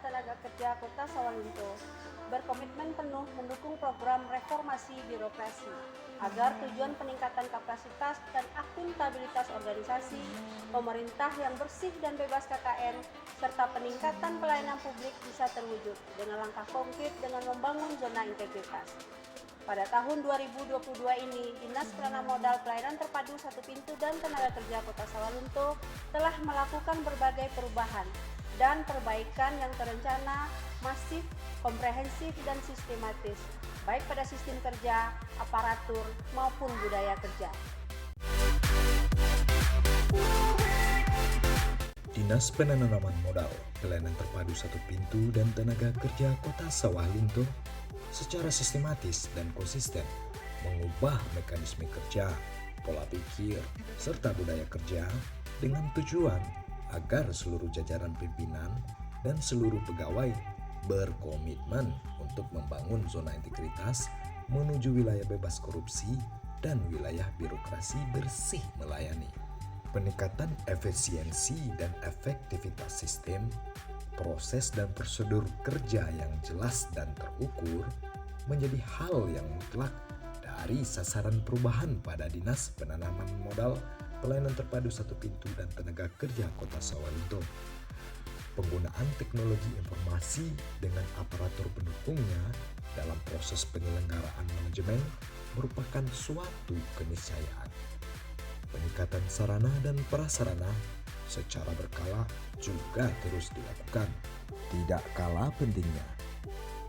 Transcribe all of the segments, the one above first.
Tenaga Kerja Kota Sawalunto berkomitmen penuh mendukung program reformasi birokrasi agar tujuan peningkatan kapasitas dan akuntabilitas organisasi, pemerintah yang bersih dan bebas KKN, serta peningkatan pelayanan publik bisa terwujud dengan langkah konkret dengan membangun zona integritas. Pada tahun 2022 ini, Dinas Penanaman Modal Pelayanan Terpadu Satu Pintu dan Tenaga Kerja Kota Sawalunto telah melakukan berbagai perubahan dan perbaikan yang terencana, masif, komprehensif, dan sistematis, baik pada sistem kerja, aparatur, maupun budaya kerja. Dinas Penanaman Modal Pelayanan Terpadu Satu Pintu dan Tenaga Kerja Kota Sawalunto secara sistematis dan konsisten mengubah mekanisme kerja, pola pikir, serta budaya kerja dengan tujuan agar seluruh jajaran pimpinan dan seluruh pegawai berkomitmen untuk membangun zona integritas menuju wilayah bebas korupsi dan wilayah birokrasi bersih melayani. Peningkatan efisiensi dan efektivitas sistem, proses dan prosedur kerja yang jelas dan terukur menjadi hal yang mutlak dari sasaran perubahan pada Dinas Penanaman Modal Pelayanan Terpadu Satu Pintu dan Tenaga Kerja Kota Sawalunto. Penggunaan teknologi informasi dengan aparatur pendukungnya dalam proses penyelenggaraan manajemen merupakan suatu keniscayaan. Peningkatan sarana dan prasarana secara berkala juga terus dilakukan. Tidak kalah pentingnya,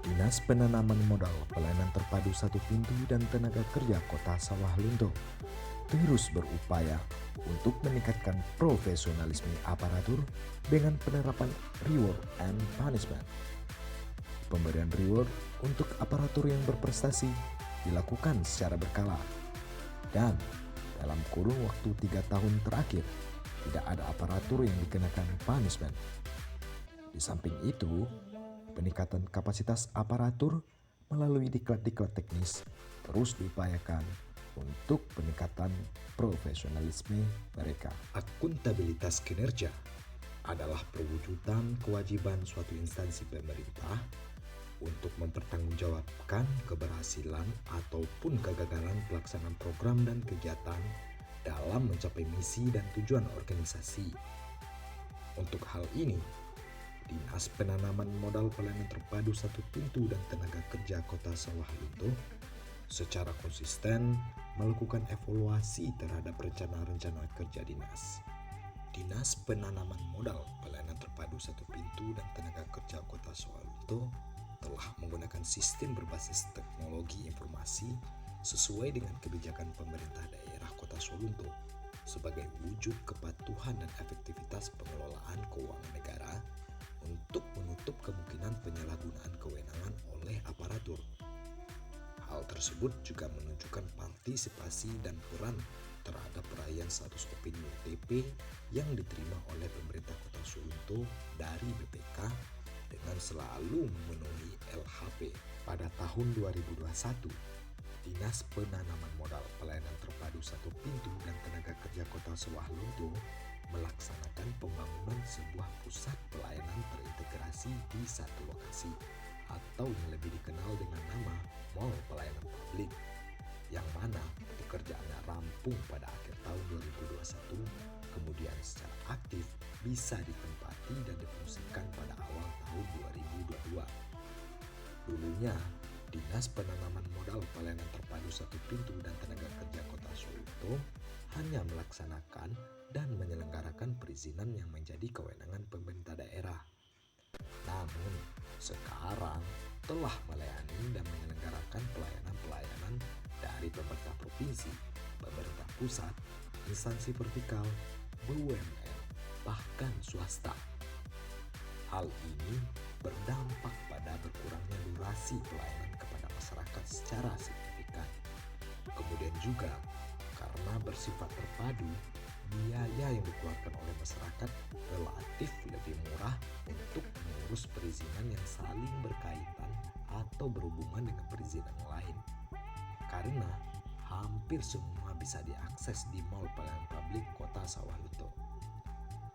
Dinas Penanaman Modal Pelayanan Terpadu Satu Pintu dan Tenaga Kerja Kota Sawalunto terus berupaya untuk meningkatkan profesionalisme aparatur dengan penerapan reward and punishment. Pemberian reward untuk aparatur yang berprestasi dilakukan secara berkala dan dalam kurun waktu 3 tahun terakhir tidak ada aparatur yang dikenakan punishment. Di samping itu, peningkatan kapasitas aparatur melalui diklat-diklat teknis terus diupayakan untuk peningkatan profesionalisme mereka. Akuntabilitas kinerja adalah perwujudan kewajiban suatu instansi pemerintah untuk mempertanggungjawabkan keberhasilan ataupun kegagalan pelaksanaan program dan kegiatan dalam mencapai misi dan tujuan organisasi. Untuk hal ini, Dinas Penanaman Modal Pelayanan Terpadu Satu Pintu dan Tenaga Kerja Kota Sawalunto secara konsisten melakukan evaluasi terhadap rencana-rencana kerja dinas. Dinas Penanaman Modal Pelayanan Terpadu Satu Pintu dan Tenaga Kerja Kota Sawalunto telah menggunakan sistem berbasis teknologi informasi sesuai dengan kebijakan pemerintah daerah Kota Sawalunto sebagai wujud kepatuhan dan efektivitas pengelolaan keuangan negara untuk menutup kemungkinan penyalahgunaan kewenangan oleh aparatur. Hal tersebut juga menunjukkan partisipasi dan peran terhadap perayaan status opini UTP yang diterima oleh pemerintah Kota Sawalunto dari BPK dengan selalu memenuhi LHP. Pada tahun 2021, Dinas Penanaman Modal Pelayanan Terpadu Satu Pintu dan Tenaga Kerja Kota Sawalunto melaksanakan pembangunan sebuah pusat pelayanan terintegrasi di satu lokasi atau yang lebih dikenal dengan nama Mall Pelayanan Publik, yang mana pekerjaannya rampung pada akhir tahun 2021, kemudian secara aktif bisa ditempati dan difungsikan pada awal tahun 2022. Dulunya, Dinas Penanaman Modal Pelayanan Terpadu Satu Pintu dan Tenaga Kerja Kota Sawalunto hanya melaksanakan dan menyelenggarakan perizinan yang menjadi kewenangan pemerintah daerah. Namun, sekarang telah melayani dan menyelenggarakan pelayanan-pelayanan dari pemerintah provinsi, pemerintah pusat, instansi vertikal, BUMN, bahkan swasta. Hal ini berdampak pada berkurangnya durasi pelayanan kepada masyarakat secara signifikan. Kemudian juga karena bersifat terpadu, biaya yang dikeluarkan oleh masyarakat relatif lebih murah untuk mengurus perizinan yang saling berkaitan atau berhubungan dengan perizinan lain. Karena hampir semua bisa diakses di Mall Pelayanan Publik Kota Sawalunto.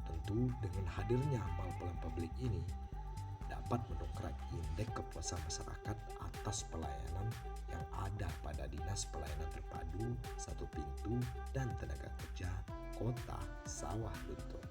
Tentu dengan hadirnya Mall Pelayanan Publik ini dapat mendongkrak indeks kepuasan masyarakat atas pelayanan yang ada pada Dinas Pelayanan Terpadu Satu Pintu dan Tenaga Kerja Kota Sawah Lunto.